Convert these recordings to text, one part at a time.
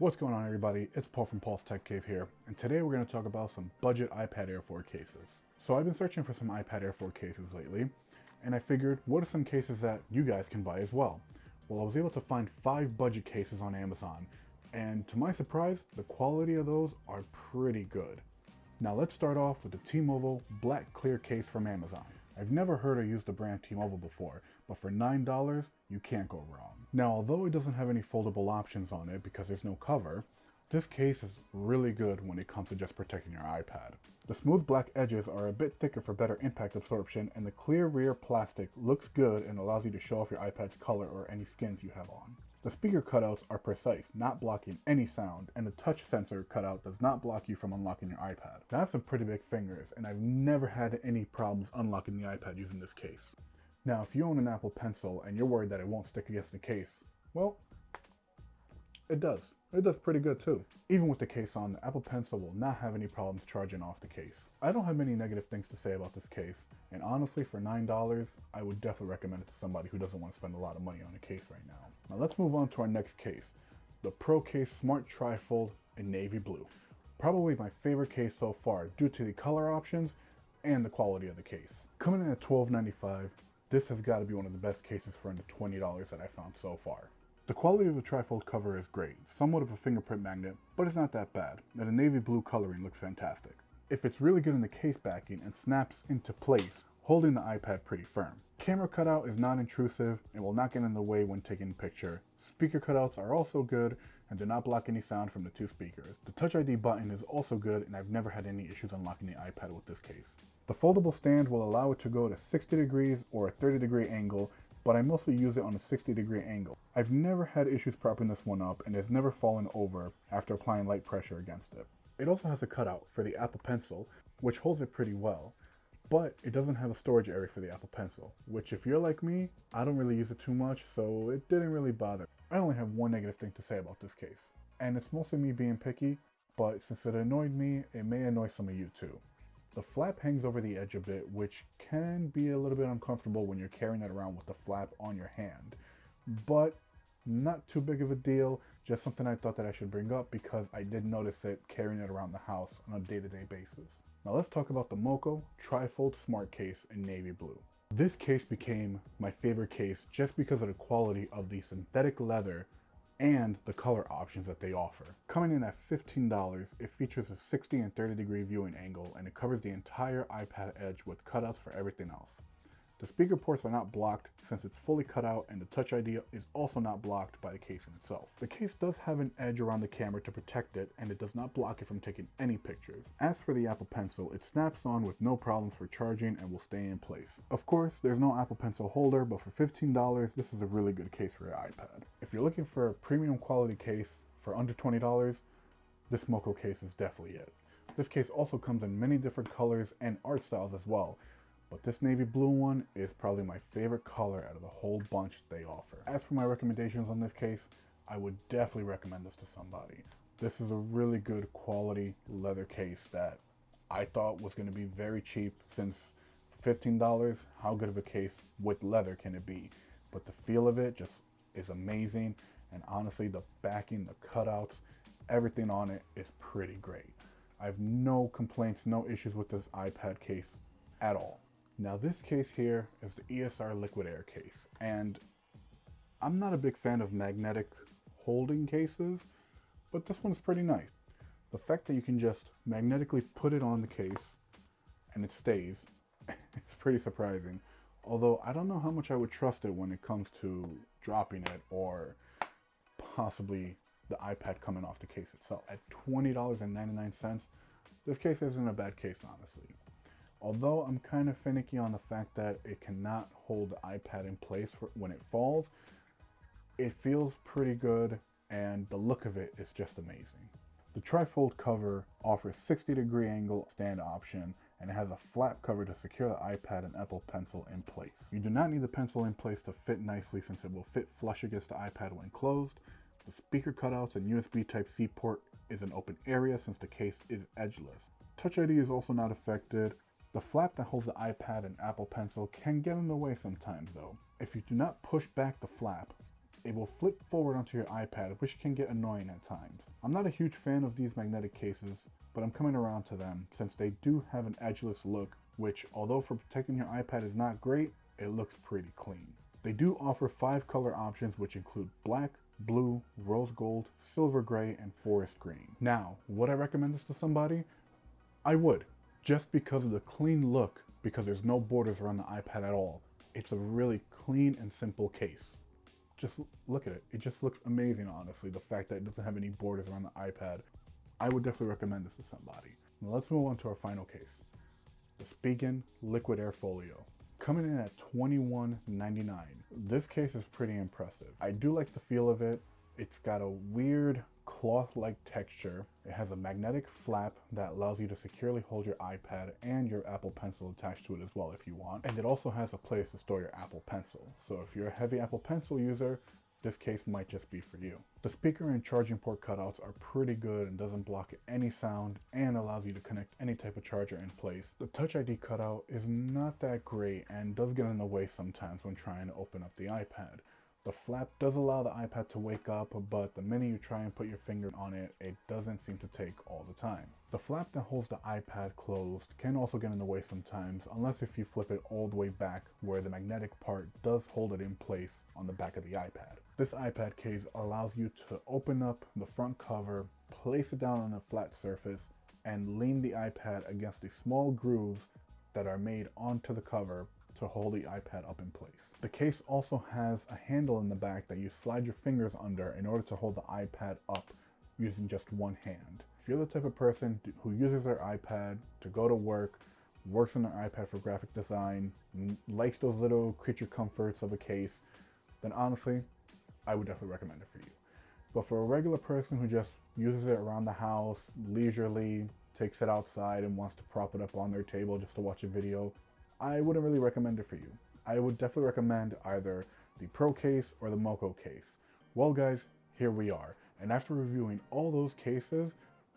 What's going on, everybody? It's Paul from Paul's Tech Cave here, and today we're going to talk about some budget iPad Air 4 cases. So I've been searching for some iPad Air 4 cases lately, and I figured, what are some cases that you guys can buy as well? Well, I was able to find 5 budget cases on Amazon, and to my surprise, the quality of those are pretty good. Now let's start off with the T-Mobile Black Clear case from Amazon. I've never heard or used the brand T-Mobile before, but for $9, you can't go wrong. Now, although it doesn't have any foldable options on it because there's no cover, this case is really good when it comes to just protecting your iPad. The smooth black edges are a bit thicker for better impact absorption, and the clear rear plastic looks good and allows you to show off your iPad's color or any skins you have on. The speaker cutouts are precise, not blocking any sound, and the touch sensor cutout does not block you from unlocking your iPad. Now, I have some pretty big fingers, and I've never had any problems unlocking the iPad using this case. Now, if you own an Apple Pencil and you're worried that it won't stick against the case, well, it does. It does pretty good too. Even with the case on, the Apple Pencil will not have any problems charging off the case. I don't have many negative things to say about this case, and honestly, for $9, I would definitely recommend it to somebody who doesn't want to spend a lot of money on a case right now. Now let's move on to our next case, the ProCase Smart Trifold in navy blue. Probably my favorite case so far due to the color options and the quality of the case. Coming in at $12.95, this has got to be one of the best cases for under $20 that I found so far. The quality of the trifold cover is great, somewhat of a fingerprint magnet, but it's not that bad, and the navy blue coloring looks fantastic. If it's really good in the case backing and snaps into place, holding the iPad pretty firm. Camera cutout is not intrusive and will not get in the way when taking a picture. Speaker cutouts are also good and do not block any sound from the 2 speakers. The Touch ID button is also good, and I've never had any issues unlocking the iPad with this case. The foldable stand will allow it to go to 60 degrees or a 30-degree angle, but I mostly use it on a 60-degree angle. I've never had issues propping this one up, and it's never fallen over after applying light pressure against it. It also has a cutout for the Apple Pencil, which holds it pretty well, but it doesn't have a storage area for the Apple Pencil, which if you're like me, I don't really use it too much, so it didn't really bother. I only have one negative thing to say about this case, and it's mostly me being picky, but since it annoyed me, it may annoy some of you too. The flap hangs over the edge a bit, which can be a little bit uncomfortable when you're carrying it around with the flap on your hand. But not too big of a deal, just something I thought that I should bring up because I did notice it carrying it around the house on a day-to-day basis. Now let's talk about the Moko Trifold Smart Case in navy blue. This case became my favorite case just because of the quality of the synthetic leather and the color options that they offer. Coming in at $15, it features a 60 and 30 degree viewing angle, and it covers the entire iPad edge with cutouts for everything else. The speaker ports are not blocked since it's fully cut out, and the Touch ID is also not blocked by the case in itself. The case does have an edge around the camera to protect it, and it does not block it from taking any pictures. As for the Apple Pencil, it snaps on with no problems for charging and will stay in place. Of course, there's no Apple Pencil holder, but for $15, this is a really good case for your iPad. If you're looking for a premium quality case for under $20, this Moko case is definitely it. This case also comes in many different colors and art styles as well, but this navy blue one is probably my favorite color out of the whole bunch they offer. As for my recommendations on this case, I would definitely recommend this to somebody. This is a really good quality leather case that I thought was going to be very cheap, since for $15, how good of a case with leather can it be? But the feel of it just is amazing, and honestly, the backing, the cutouts, everything on it is pretty great. I have no complaints, no issues with this iPad case at all. Now this case here is the ESR Liquid Air case, and I'm not a big fan of magnetic holding cases, but this one's pretty nice. The fact that you can just magnetically put it on the case and it stays, it's pretty surprising. Although I don't know how much I would trust it when it comes to dropping it or possibly the iPad coming off the case itself. At $20.99, this case isn't a bad case, honestly. Although I'm kind of finicky on the fact that it cannot hold the iPad in place when it falls, it feels pretty good, and the look of it is just amazing. The trifold cover offers 60-degree angle stand option, and it has a flap cover to secure the iPad and Apple Pencil in place. You do not need the pencil in place to fit nicely, since it will fit flush against the iPad when closed. The speaker cutouts and USB Type-C port is an open area since the case is edgeless. Touch ID is also not affected. The flap that holds the iPad and Apple Pencil can get in the way sometimes though. If you do not push back the flap, it will flip forward onto your iPad, which can get annoying at times. I'm not a huge fan of these magnetic cases, but I'm coming around to them since they do have an edgeless look, which, although for protecting your iPad is not great, it looks pretty clean. They do offer 5 color options, which include black, blue, rose gold, silver gray, and forest green. Now, would I recommend this to somebody? I would, just because of the clean look, because there's no borders around the iPad at all. It's a really clean and simple case. Just look at it. It just looks amazing, honestly, the fact that it doesn't have any borders around the iPad. I would definitely recommend this to somebody. Now let's move on to our final case. The Spigen Liquid Air Folio. Coming in at $21.99. This case is pretty impressive. I do like the feel of it. It's got a weird cloth-like texture. It has a magnetic flap that allows you to securely hold your iPad and your Apple Pencil attached to it as well if you want. And it also has a place to store your Apple Pencil. So if you're a heavy Apple Pencil user, this case might just be for you. The speaker and charging port cutouts are pretty good and doesn't block any sound and allows you to connect any type of charger in place. The Touch ID cutout is not that great and does get in the way sometimes when trying to open up the iPad. The flap does allow the iPad to wake up, but the minute you try and put your finger on it, it doesn't seem to take all the time. The flap that holds the iPad closed can also get in the way sometimes, unless if you flip it all the way back where the magnetic part does hold it in place on the back of the iPad. This iPad case allows you to open up the front cover, place it down on a flat surface, and lean the iPad against the small grooves that are made onto the cover to hold the iPad up in place. The case also has a handle in the back that you slide your fingers under in order to hold the iPad up using just one hand. If you're the type of person who uses their iPad to go to work, works on their iPad for graphic design, likes those little creature comforts of a case, then honestly, I would definitely recommend it for you. But for a regular person who just uses it around the house, leisurely, takes it outside and wants to prop it up on their table just to watch a video, I wouldn't really recommend it for you. I would definitely recommend either the ProCase or the Moko case. Well guys, here we are. And after reviewing all those cases,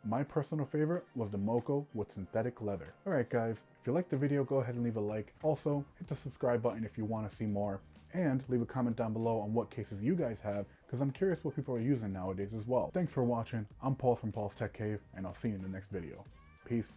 my personal favorite was the Moko with synthetic leather. Alright guys, if you liked the video, go ahead and leave a like. Also, hit the subscribe button if you want to see more. And leave a comment down below on what cases you guys have, because I'm curious what people are using nowadays as well. Thanks for watching. I'm Paul from Paul's Tech Cave, and I'll see you in the next video. Peace.